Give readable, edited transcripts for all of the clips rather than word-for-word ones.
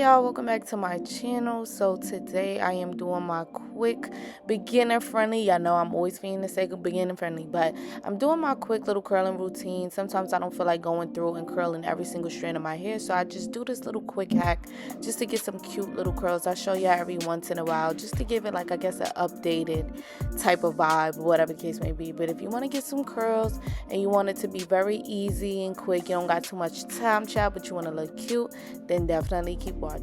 y'all, welcome back to my channel. So today I am doing my quick beginner friendly, y'all know I'm always feeling to say beginner friendly, but I'm doing my quick little curling routine. Sometimes I don't feel like going through and curling every single strand of my hair, so I just do this little quick hack just to get some cute little curls. I show y'all every once in a while just to give it, like, I guess, an updated type of vibe, whatever the case may be. But if you want to get some curls and you want it to be very easy and quick, you don't got too much time, child, but you want to look cute, then definitely keep watching.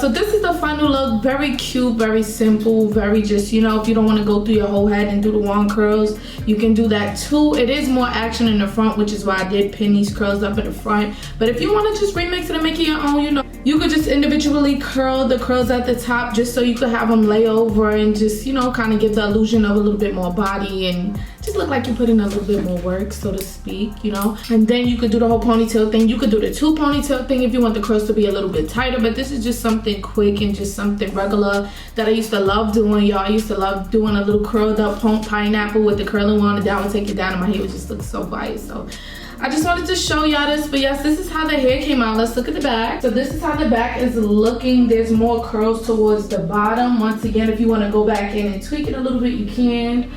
So this is the final look. Very cute, very simple, very just, you know, if you don't want to go through your whole head and do the wand curls, you can do that too. It is more action in the front, which is why I did pin these curls up in the front. But if you want to just remix it and make it your own, you know, you could just individually curl the curls at the top just so you could have them lay over and just, you know, kind of give the illusion of a little bit more body and just look like you put in a little bit more work, so to speak, you know. And then you could do the whole ponytail thing. You could do the 2 ponytail thing if you want the curls to be a little bit tighter, but this is just something quick and just something regular that I used to love doing, y'all. I used to love doing a little curled up pineapple with the curling wand, and that would take it down and my hair would just look so fire. So I just wanted to show y'all this. But yes, this is how the hair came out. Let's look at the back. So this is how the back is looking. There's more curls towards the bottom. Once again, if you want to go back in and tweak it a little bit, you can.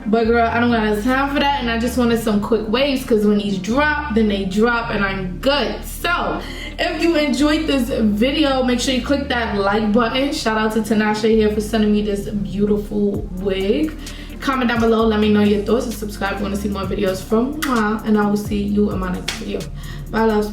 But girl, I don't got time for that, and I just wanted some quick waves, because when these drop, then they drop and I'm good. So if you enjoyed this video, make sure you click that like button. Shout out to Tinashe Hair for sending me this beautiful wig. Comment down below, let me know your thoughts, and subscribe if you want to see more videos from me, and I will see you in my next video. Bye, loves.